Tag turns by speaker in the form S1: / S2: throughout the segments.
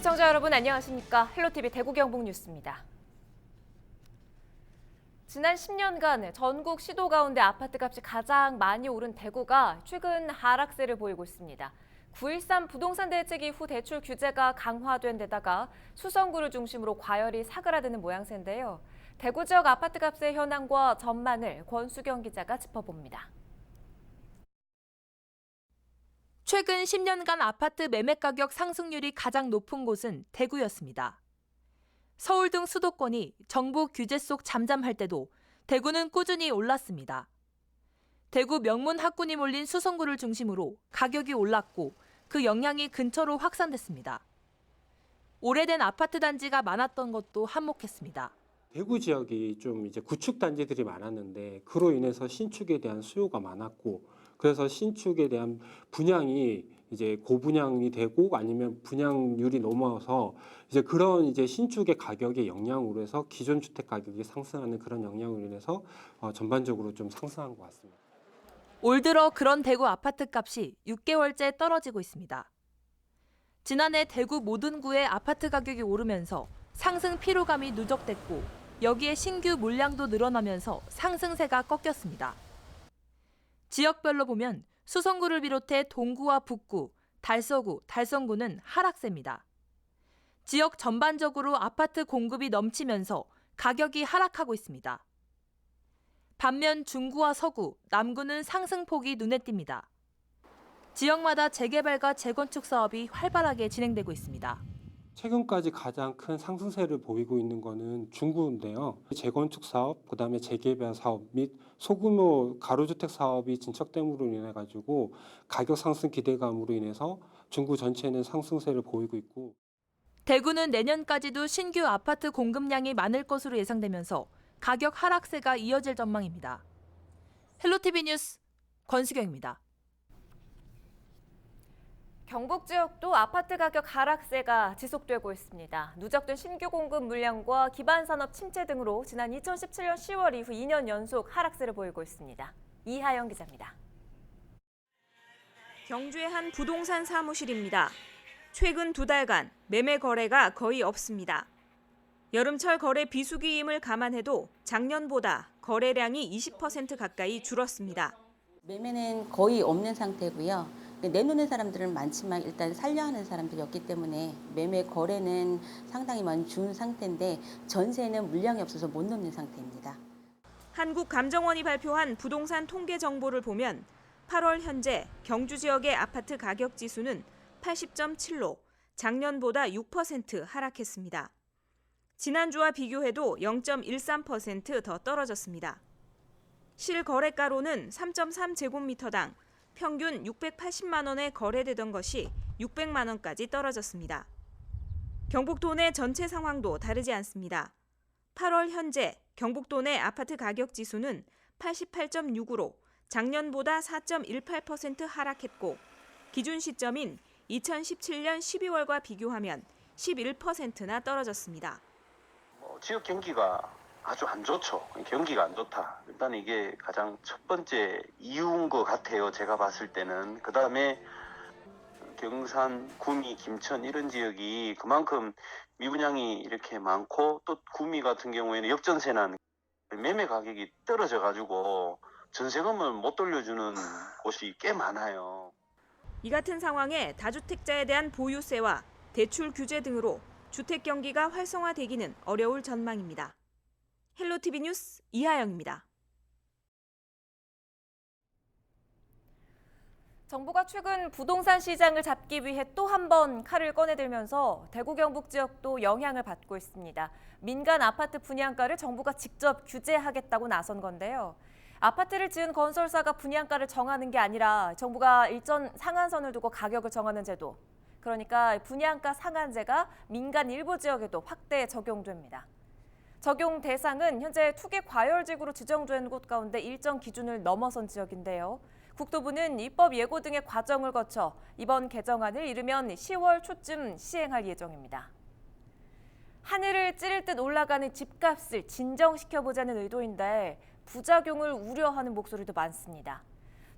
S1: 시청자 여러분 안녕하십니까? 헬로티비 대구 경북 뉴스입니다. 지난 10년간 전국 시도 가운데 아파트값이 가장 많이 오른 대구가 최근 하락세를 보이고 있습니다. 9.13 부동산 대책 이후 대출 규제가 강화된 데다가 수성구를 중심으로 과열이 사그라드는 모양새인데요. 대구 지역 아파트값의 현황과 전망을 권수경 기자가 짚어봅니다.
S2: 최근 10년간 아파트 매매 가격 상승률이 가장 높은 곳은 대구였습니다. 서울 등 수도권이 정부 규제 속 잠잠할 때도 대구는 꾸준히 올랐습니다. 대구 명문 학군이 몰린 수성구를 중심으로 가격이 올랐고 그 영향이 근처로 확산됐습니다. 오래된 아파트 단지가 많았던 것도 한몫했습니다.
S3: 대구 지역이 좀 이제 구축 단지들이 많았는데 그로 인해서 신축에 대한 수요가 많았고 그래서 신축에 대한 분양이 이제 고분양이 되고 아니면 분양률이 넘어서 이제 그런 이제 신축의 가격의 영향으로 해서 기존 주택 가격이 상승하는 그런 영향으로 인해서 전반적으로 좀 상승한 것 같습니다.
S2: 올 들어 그런 대구 아파트 값이 6개월째 떨어지고 있습니다. 지난해 대구 모든 구의 아파트 가격이 오르면서 상승 피로감이 누적됐고 여기에 신규 물량도 늘어나면서 상승세가 꺾였습니다. 지역별로 보면 수성구를 비롯해 동구와 북구, 달서구, 달성구는 하락세입니다. 지역 전반적으로 아파트 공급이 넘치면서 가격이 하락하고 있습니다. 반면 중구와 서구, 남구는 상승폭이 눈에 띕니다. 지역마다 재개발과 재건축 사업이 활발하게 진행되고 있습니다.
S3: 최근까지 가장 큰 상승세를 보이고 있는 거는 중구인데요. 재건축 사업, 그다음에 재개발 사업 및 소규모 가로주택 사업이 진척됨으로 인해 가지고 가격 상승 기대감으로 인해서 중구 전체는 상승세를 보이고 있고
S2: 대구는 내년까지도 신규 아파트 공급량이 많을 것으로 예상되면서 가격 하락세가 이어질 전망입니다. 헬로티비 뉴스 권수경입니다.
S1: 경북 지역도 아파트 가격 하락세가 지속되고 있습니다. 누적된 신규 공급 물량과 기반 산업 침체 등으로 지난 2017년 10월 이후 2년 연속 하락세를 보이고 있습니다. 이하영 기자입니다.
S4: 경주의 한 부동산 사무실입니다. 최근 2달간 매매 거래가 거의 없습니다. 여름철 거래 비수기임을 감안해도 작년보다 거래량이 20% 가까이 줄었습니다.
S5: 매매는 거의 없는 상태고요. 내놓는 사람들은 많지만 일단 살려 하는 사람들이었기 때문에 매매 거래는 상당히 많이 준 상태인데 전세는 물량이 없어서 못 놓는 상태입니다.
S4: 한국감정원이 발표한 부동산 통계 정보를 보면 8월 현재 경주 지역의 아파트 가격 지수는 80.7로 작년보다 6% 하락했습니다. 지난주와 비교해도 0.13% 더 떨어졌습니다. 실거래가로는 3.3제곱미터당 평균 680만 원에 거래되던 것이 600만 원까지 떨어졌습니다. 경북도 내 전체 상황도 다르지 않습니다. 8월 현재 경북도 내 아파트 가격 지수는 88.6으로 작년보다 4.18% 하락했고 기준 시점인 2017년 12월과 비교하면 11%나 떨어졌습니다.
S6: 지역 경기가 아주 안 좋죠. 경기가 안 좋다. 일단 이게 가장 첫 번째 이유인 것 같아요. 제가 봤을 때는. 그 다음에 경산, 구미, 김천 이런 지역이 그만큼 미분양이 이렇게 많고 또 구미 같은 경우에는 역전세난 매매 가격이 떨어져가지고 전세금을 못 돌려주는 곳이 꽤 많아요.
S4: 이 같은 상황에 다주택자에 대한 보유세와 대출 규제 등으로 주택 경기가 활성화되기는 어려울 전망입니다. 헬로티비 뉴스 이하영입니다.
S1: 정부가 최근 부동산 시장을 잡기 위해 또 한 번 칼을 꺼내들면서 대구 경북 지역도 영향을 받고 있습니다. 민간 아파트 분양가를 정부가 직접 규제하겠다고 나선 건데요. 아파트를 지은 건설사가 분양가를 정하는 게 아니라 정부가 일정 상한선을 두고 가격을 정하는 제도. 그러니까 분양가 상한제가 민간 일부 지역에도 확대 적용됩니다. 적용 대상은 현재 투기 과열지구로 지정된 곳 가운데 일정 기준을 넘어선 지역인데요. 국토부는 입법 예고 등의 과정을 거쳐 이번 개정안을 이르면 10월 초쯤 시행할 예정입니다. 하늘을 찌를 듯 올라가는 집값을 진정시켜보자는 의도인데 부작용을 우려하는 목소리도 많습니다.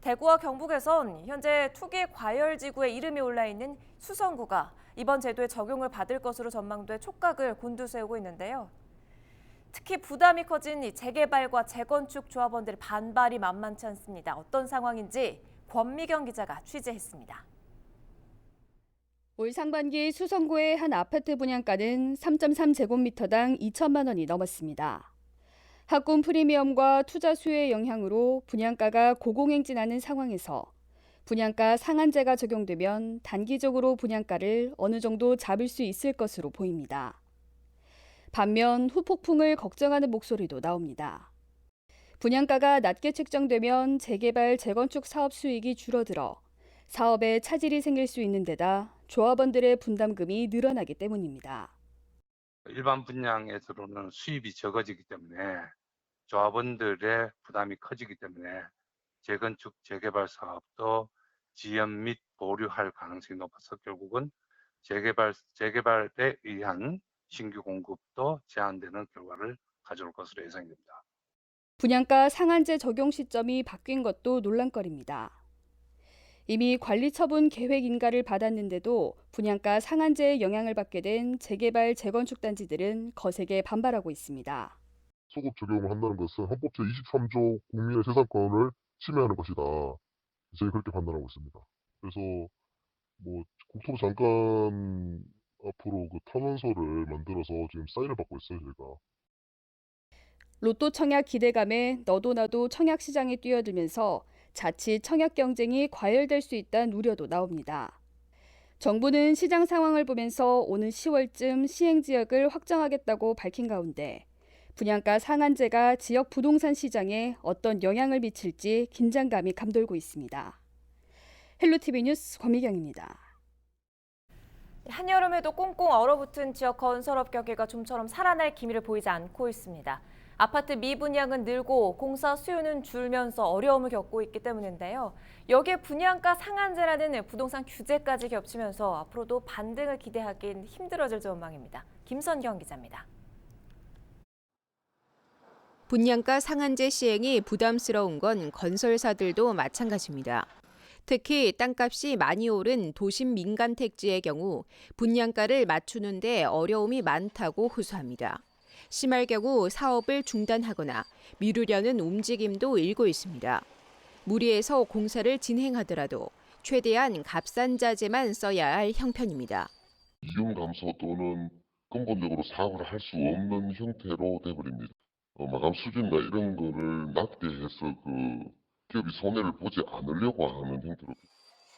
S1: 대구와 경북에선 현재 투기 과열지구에 이름이 올라 있는 수성구가 이번 제도의 적용을 받을 것으로 전망돼 촉각을 곤두세우고 있는데요. 특히 부담이 커진 이 재개발과 재건축 조합원들의 반발이 만만치 않습니다. 어떤 상황인지 권미경 기자가 취재했습니다.
S7: 올 상반기 수성구의 한 아파트 분양가는 3.3제곱미터당 2천만 원이 넘었습니다. 학군 프리미엄과 투자 수요의 영향으로 분양가가 고공행진하는 상황에서 분양가 상한제가 적용되면 단기적으로 분양가를 어느 정도 잡을 수 있을 것으로 보입니다. 반면 후폭풍을 걱정하는 목소리도 나옵니다. 분양가가 낮게 책정되면 재개발, 재건축 사업 수익이 줄어들어 사업에 차질이 생길 수 있는 데다 조합원들의 분담금이 늘어나기 때문입니다.
S8: 일반 분양에 들어오는 수입이 적어지기 때문에 조합원들의 부담이 커지기 때문에 재건축, 재개발 사업도 지연 및 보류할 가능성이 높아서 결국은 재개발에 의한 신규 공급도 제한되는 결과를 가져올 것으로 예상됩니다.
S7: 분양가 상한제 적용 시점이 바뀐 것도 논란거리입니다. 이미 관리처분 계획 인가를 받았는데도 분양가 상한제의 영향을 받게 된 재개발, 재건축 단지들은 거세게 반발하고 있습니다.
S9: 소급 적용을 한다는 것은 헌법 제23조 국민의 재산권을 침해하는 것이다. 저희 그렇게 판단하고 있습니다. 그래서 국토부 장관 앞으로 그 탄원서를 만들어서 지금 사인을 받고 있어요, 저희가.
S7: 로또 청약 기대감에 너도 나도 청약 시장에 뛰어들면서 자칫 청약 경쟁이 과열될 수 있다는 우려도 나옵니다. 정부는 시장 상황을 보면서 오는 10월쯤 시행 지역을 확정하겠다고 밝힌 가운데 분양가 상한제가 지역 부동산 시장에 어떤 영향을 미칠지 긴장감이 감돌고 있습니다. 헬로티비 뉴스 권미경입니다.
S1: 한여름에도 꽁꽁 얼어붙은 지역 건설업 경기가 좀처럼 살아날 기미를 보이지 않고 있습니다. 아파트 미분양은 늘고 공사 수요는 줄면서 어려움을 겪고 있기 때문인데요. 여기에 분양가 상한제라는 부동산 규제까지 겹치면서 앞으로도 반등을 기대하긴 힘들어질 전망입니다. 김선경 기자입니다.
S10: 분양가 상한제 시행이 부담스러운 건 건설사들도 마찬가지입니다. 특히 땅값이 많이 오른 도심 민간 택지의 경우 분양가를 맞추는 데 어려움이 많다고 호소합니다. 심할 경우 사업을 중단하거나 미루려는 움직임도 일고 있습니다. 무리해서 공사를 진행하더라도 최대한 값싼 자재만 써야 할 형편입니다.
S9: 이윤 감소 또는 근본적으로 사업을 할 수 없는 형태로 돼버립니다. 마감 수준이나 이런 거를 낮게 해서 기업이 손해를 보지 않으려고 하는 형태로.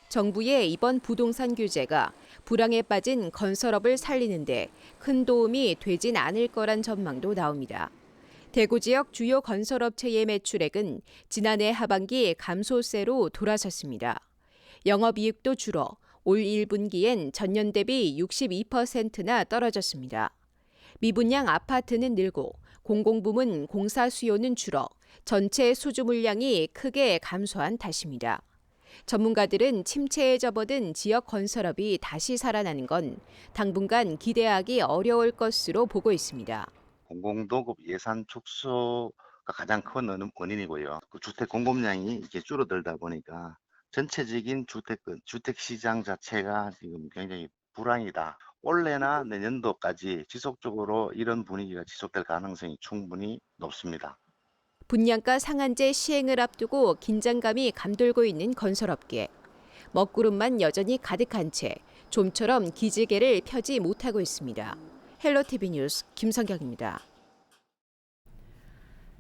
S10: 정부의 이번 부동산 규제가 불황에 빠진 건설업을 살리는데 큰 도움이 되진 않을 거란 전망도 나옵니다. 대구 지역 주요 건설업체의 매출액은 지난해 하반기 감소세로 돌아섰습니다. 영업이익도 줄어 올 1분기엔 전년 대비 62%나 떨어졌습니다. 미분양 아파트는 늘고 공공부문 공사 수요는 줄어 전체 수주 물량이 크게 감소한 탓입니다. 전문가들은 침체에 접어든 지역 건설업이 다시 살아나는 건 당분간 기대하기 어려울 것으로 보고 있습니다.
S11: 공공도급 예산 축소가 가장 큰 원인이고요. 그 주택 공급량이 이렇게 줄어들다 보니까 전체적인 주택 시장 자체가 지금 굉장히 불황이다. 올해나 내년도까지 지속적으로 이런 분위기가 지속될 가능성이 충분히 높습니다.
S10: 분양가 상한제 시행을 앞두고 긴장감이 감돌고 있는 건설업계. 먹구름만 여전히 가득한 채 좀처럼 기지개를 펴지 못하고 있습니다. 헬로티비 뉴스 김성경입니다.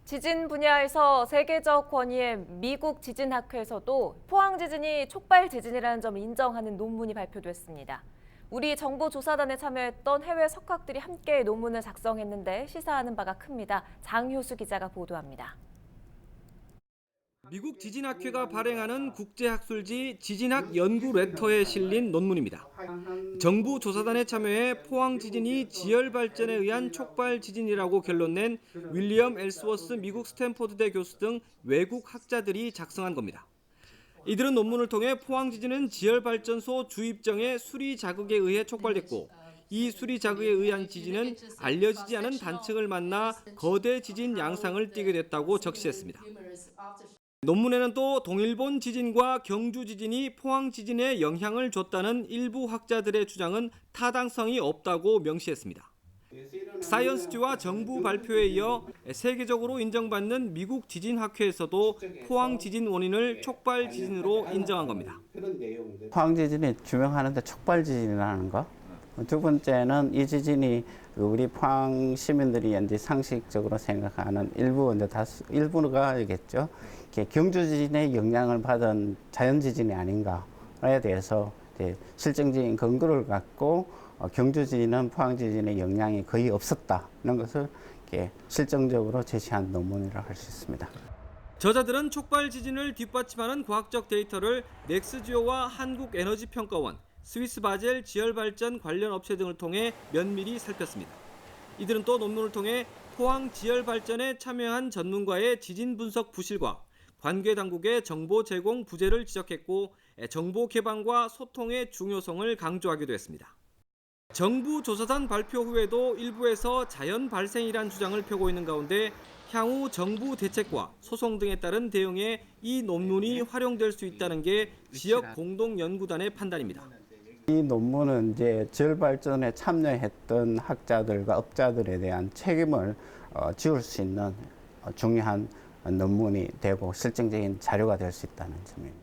S1: 지진 분야에서 세계적 권위의 미국 지진학회에서도 포항 지진이 촉발 지진이라는 점을 인정하는 논문이 발표됐습니다. 우리 정보조사단에 참여했던 해외 석학들이 함께 논문을 작성했는데 시사하는 바가 큽니다. 장효수 기자가 보도합니다.
S12: 미국 지진학회가 발행하는 국제학술지 지진학 연구 레터에 실린 논문입니다. 정부 조사단에 참여해 포항 지진이 지열 발전에 의한 촉발 지진이라고 결론낸 윌리엄 엘스워스 미국 스탠포드대 교수 등 외국 학자들이 작성한 겁니다. 이들은 논문을 통해 포항 지진은 지열 발전소 주입정의 수리 자극에 의해 촉발됐고 이 수리 자극에 의한 지진은 알려지지 않은 단층을 만나 거대 지진 양상을 띠게 됐다고 적시했습니다. 논문에는 또 동일본 지진과 경주 지진이 포항 지진에 영향을 줬다는 일부 학자들의 주장은 타당성이 없다고 명시했습니다. 사이언스지와 정부 발표에 이어 세계적으로 인정받는 미국 지진학회에서도 포항 지진 원인을 촉발 지진으로 인정한 겁니다.
S13: 포항 지진이 주명하는데 촉발 지진이라는 거. 두 번째는 이 지진이 우리 포항 시민들이 이제 상식적으로 생각하는 일부가겠죠. 경주 지진의 영향을 받은 자연 지진이 아닌가에 대해서 이제 실증적인 근거를 갖고 경주 지진은 포항 지진의 영향이 거의 없었다는 것을 실증적으로 제시한 논문이라고 할 수 있습니다.
S12: 저자들은 촉발 지진을 뒷받침하는 과학적 데이터를 넥스지오와 한국에너지평가원, 스위스 바젤 지열발전 관련 업체 등을 통해 면밀히 살폈습니다. 이들은 또 논문을 통해 포항 지열발전에 참여한 전문가의 지진 분석 부실과 관계 당국의 정보 제공 부재를 지적했고 정보 개방과 소통의 중요성을 강조하기도 했습니다. 정부 조사단 발표 후에도 일부에서 자연 발생이란 주장을 펴고 있는 가운데 향후 정부 대책과 소송 등에 따른 대응에 이 논문이 활용될 수 있다는 게 지역 공동연구단의 판단입니다.
S13: 이 논문은 이제 지열 발전에 참여했던 학자들과 업자들에 대한 책임을 지울 수 있는 중요한 논문이 되고 실증적인 자료가 될 수 있다는 점입니다.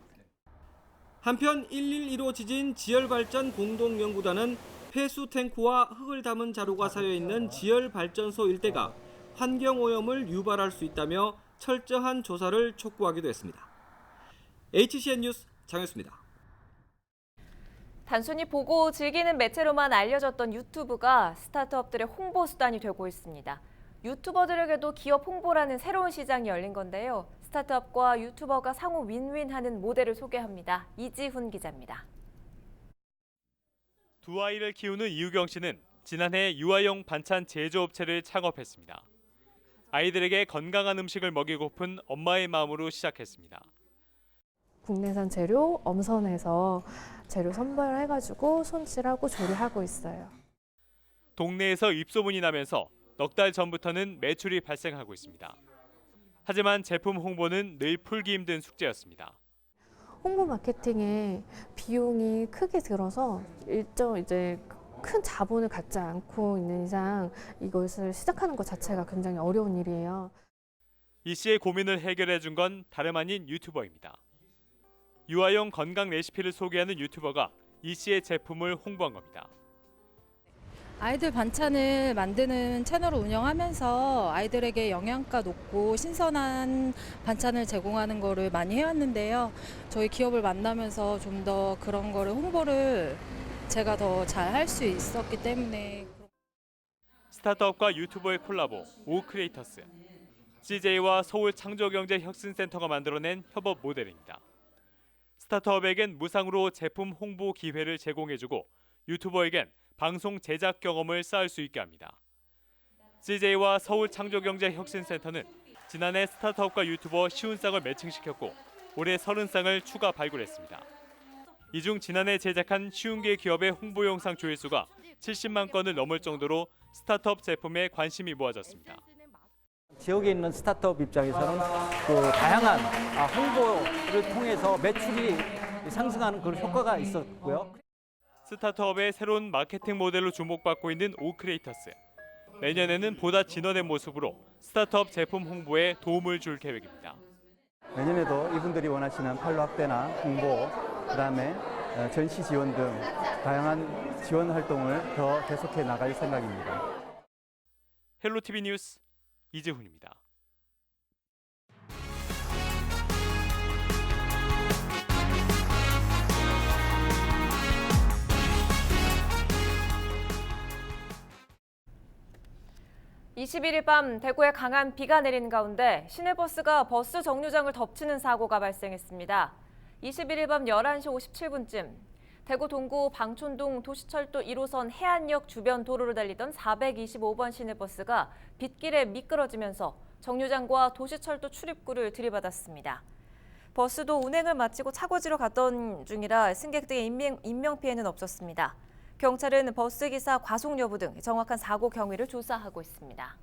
S12: 한편 1.15 지진 지열발전 공동연구단은 폐수 탱크와 흙을 담은 자루가 쌓여 있는 지열발전소 일대가 환경오염을 유발할 수 있다며 철저한 조사를 촉구하기도 했습니다. HCN 뉴스 장혁수입니다.
S1: 단순히 보고 즐기는 매체로만 알려졌던 유튜브가 스타트업들의 홍보 수단이 되고 있습니다. 유튜버들에게도 기업 홍보라는 새로운 시장이 열린 건데요. 스타트업과 유튜버가 상호 윈윈하는 모델을 소개합니다. 이지훈 기자입니다.
S14: 두 아이를 키우는 이유경 씨는 지난해 유아용 반찬 제조업체를 창업했습니다. 아이들에게 건강한 음식을 먹이고픈 엄마의 마음으로 시작했습니다.
S15: 국내산 재료 엄선해서 재료 선별해가지고 손질하고 조리하고 있어요.
S14: 동네에서 입소문이 나면서 넉 달 전부터는 매출이 발생하고 있습니다. 하지만 제품 홍보는 늘 풀기 힘든 숙제였습니다.
S15: 홍보 마케팅에 비용이 크게 들어서 큰 자본을 갖지 않고 있는 이상 이것을 시작하는 것 자체가 굉장히 어려운 일이에요.
S14: 이 씨의 고민을 해결해 준 건 다름 아닌 유튜버입니다. 유아용 건강 레시피를 소개하는 유튜버가 이 씨의 제품을 홍보한 겁니다.
S16: 아이들 반찬을 만드는 채널을 운영하면서 아이들에게 영양가 높고 신선한 반찬을 제공하는 거를 많이 해왔는데요. 저희 기업을 만나면서 좀 더 그런 거를 홍보를 제가 더 잘 할 수 있었기 때문에.
S14: 스타트업과 유튜버의 콜라보 오크리에이터스. CJ와 서울창조경제혁신센터가 만들어낸 협업 모델입니다. 스타트업에겐 무상으로 제품 홍보 기회를 제공해주고 유튜버에겐 방송 제작 경험을 쌓을 수 있게 합니다. CJ와 서울창조경제혁신센터는 지난해 스타트업과 유튜버 50쌍을 매칭시켰고 올해 30쌍을 추가 발굴했습니다. 이 중 지난해 제작한 50개 기업의 홍보 영상 조회수가 70만 건을 넘을 정도로 스타트업 제품에 관심이 모아졌습니다.
S17: 지역에 있는 스타트업 입장에서는 다양한 홍보를 통해서 매출이 상승하는 그런 효과가 있었고요.
S14: 스타트업의 새로운 마케팅 모델로 주목받고 있는 오크리에이터스. 내년에는 보다 진화된 모습으로 스타트업 제품 홍보에 도움을 줄 계획입니다.
S17: 내년에도 이분들이 원하시는 판로 확대나 홍보, 그다음에 전시 지원 등 다양한 지원 활동을 더 계속해 나갈 생각입니다.
S14: 헬로티비 뉴스 이재훈입니다.
S1: (21일) 밤 대구에 강한 비가 내리는 가운데 시내버스가 버스 정류장을 덮치는 사고가 발생했습니다. 21일 밤 11시 57분쯤 대구 동구 방촌동 도시철도 1호선 해안역 주변 도로를 달리던 425번 시내버스가 빗길에 미끄러지면서 정류장과 도시철도 출입구를 들이받았습니다. 버스도 운행을 마치고 차고지로 갔던 중이라 승객들의 인명피해는 없었습니다. 경찰은 버스기사 과속 여부 등 정확한 사고 경위를 조사하고 있습니다.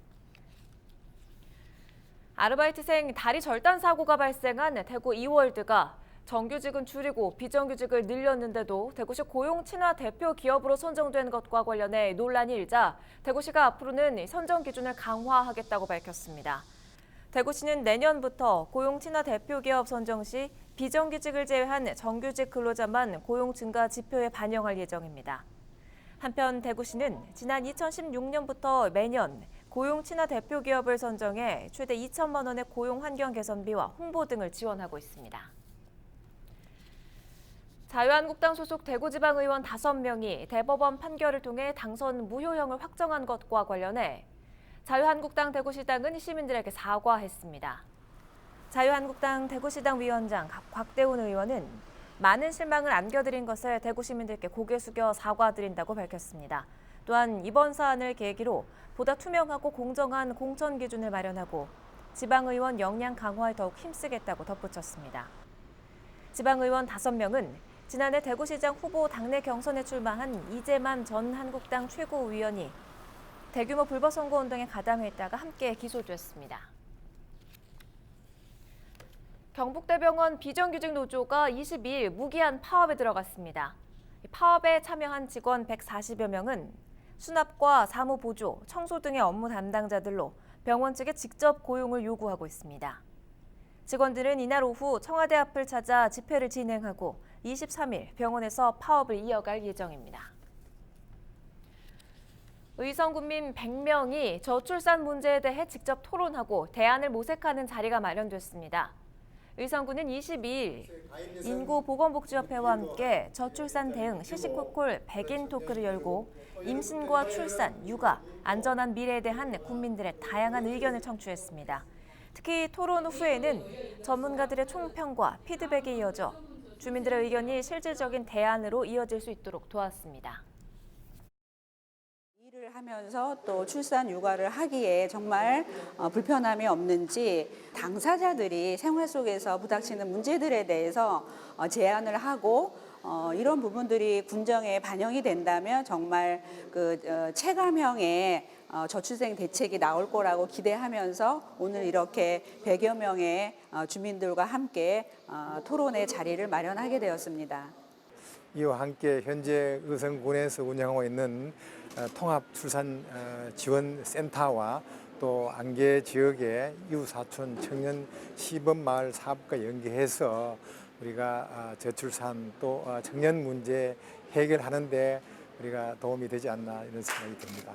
S1: 아르바이트생 다리 절단 사고가 발생한 대구 이월드가 정규직은 줄이고 비정규직을 늘렸는데도 대구시 고용 친화 대표 기업으로 선정된 것과 관련해 논란이 일자 대구시가 앞으로는 선정 기준을 강화하겠다고 밝혔습니다. 대구시는 내년부터 고용 친화 대표 기업 선정 시 비정규직을 제외한 정규직 근로자만 고용 증가 지표에 반영할 예정입니다. 한편 대구시는 지난 2016년부터 매년 고용 친화 대표 기업을 선정해 최대 2천만 원의 고용 환경 개선비와 홍보 등을 지원하고 있습니다. 자유한국당 소속 대구지방의원 5명이 대법원 판결을 통해 당선 무효형을 확정한 것과 관련해 자유한국당 대구시당은 시민들에게 사과했습니다. 자유한국당 대구시당 위원장 곽대훈 의원은 많은 실망을 안겨드린 것을 대구 시민들께 고개 숙여 사과드린다고 밝혔습니다. 또한 이번 사안을 계기로 보다 투명하고 공정한 공천 기준을 마련하고 지방의원 역량 강화에 더욱 힘쓰겠다고 덧붙였습니다. 지방의원 5명은 지난해 대구시장 후보 당내 경선에 출마한 이재만 전 한국당 최고위원이 대규모 불법선거운동에 가담했다가 함께 기소됐습니다. 경북대병원 비정규직 노조가 22일 무기한 파업에 들어갔습니다. 파업에 참여한 직원 140여 명은 수납과 사무보조, 청소 등의 업무 담당자들로 병원 측에 직접 고용을 요구하고 있습니다. 직원들은 이날 오후 청와대 앞을 찾아 집회를 진행하고 23일 병원에서 파업을 이어갈 예정입니다. 의성군민 100명이 저출산 문제에 대해 직접 토론하고 대안을 모색하는 자리가 마련됐습니다. 의성군은 22일 인구보건복지협회와 함께 저출산 대응 시시콜콜 100인 토크를 열고 임신과 출산, 육아, 안전한 미래에 대한 국민들의 다양한 의견을 청취했습니다. 특히 토론 후에는 전문가들의 총평과 피드백이 이어져 주민들의 의견이 실질적인 대안으로 이어질 수 있도록 도왔습니다.
S18: 일을 하면서 또 출산 육아를 하기에 정말 불편함이 없는지 당사자들이 생활 속에서 부닥치는 문제들에 대해서 제안을 하고 이런 부분들이 군정에 반영이 된다면 정말 그 체감형의 저출생 대책이 나올 거라고 기대하면서 오늘 이렇게 100여 명의 주민들과 함께 토론의 자리를 마련하게 되었습니다.
S19: 이와 함께 현재 의성군에서 운영하고 있는 통합출산지원센터와 또 안개 지역의 이웃사촌 청년 시범마을 사업과 연계해서 우리가 저출산 또 청년 문제 해결하는 데 우리가 도움이 되지 않나 이런 생각이 듭니다.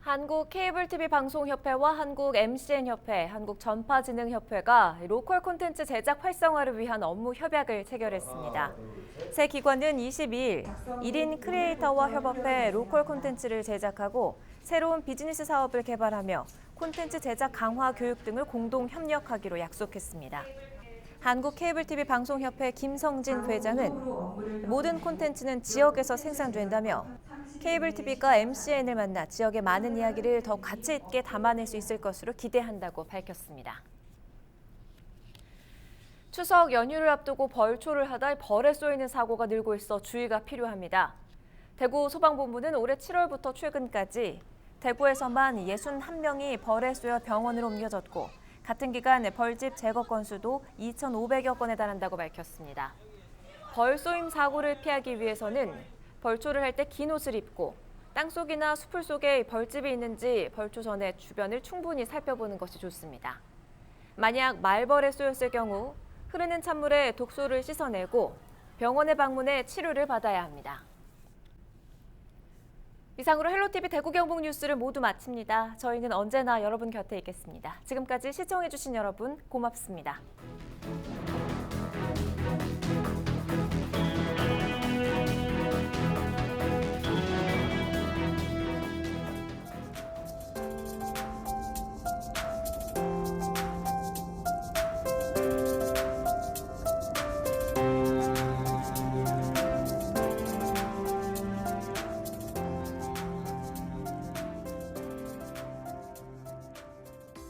S1: 한국 케이블TV 방송협회와 한국 MCN협회, 한국전파진흥협회가 로컬 콘텐츠 제작 활성화를 위한 업무 협약을 체결했습니다. 세 기관은 22일 1인 크리에이터와 협업해 로컬 콘텐츠를 제작하고 새로운 비즈니스 사업을 개발하며 콘텐츠 제작 강화 교육 등을 공동 협력하기로 약속했습니다. 한국 케이블TV 방송협회 김성진 회장은 모든 콘텐츠는 지역에서 생산된다며 케이블TV가 MCN을 만나 지역의 많은 이야기를 더 가치 있게 담아낼 수 있을 것으로 기대한다고 밝혔습니다. 추석 연휴를 앞두고 벌초를 하다 벌에 쏘이는 사고가 늘고 있어 주의가 필요합니다. 대구 소방본부는 올해 7월부터 최근까지 대구에서만 61명이 벌에 쏘여 병원으로 옮겨졌고 같은 기간 벌집 제거 건수도 2,500여 건에 달한다고 밝혔습니다. 벌 쏘임 사고를 피하기 위해서는 벌초를 할 때 긴 옷을 입고 땅속이나 수풀 속에 벌집이 있는지 벌초 전에 주변을 충분히 살펴보는 것이 좋습니다. 만약 말벌에 쏘였을 경우 흐르는 찬물에 독소를 씻어내고 병원에 방문해 치료를 받아야 합니다. 이상으로 헬로티비 대구 경북 뉴스를 모두 마칩니다. 저희는 언제나 여러분 곁에 있겠습니다. 지금까지 시청해주신 여러분 고맙습니다.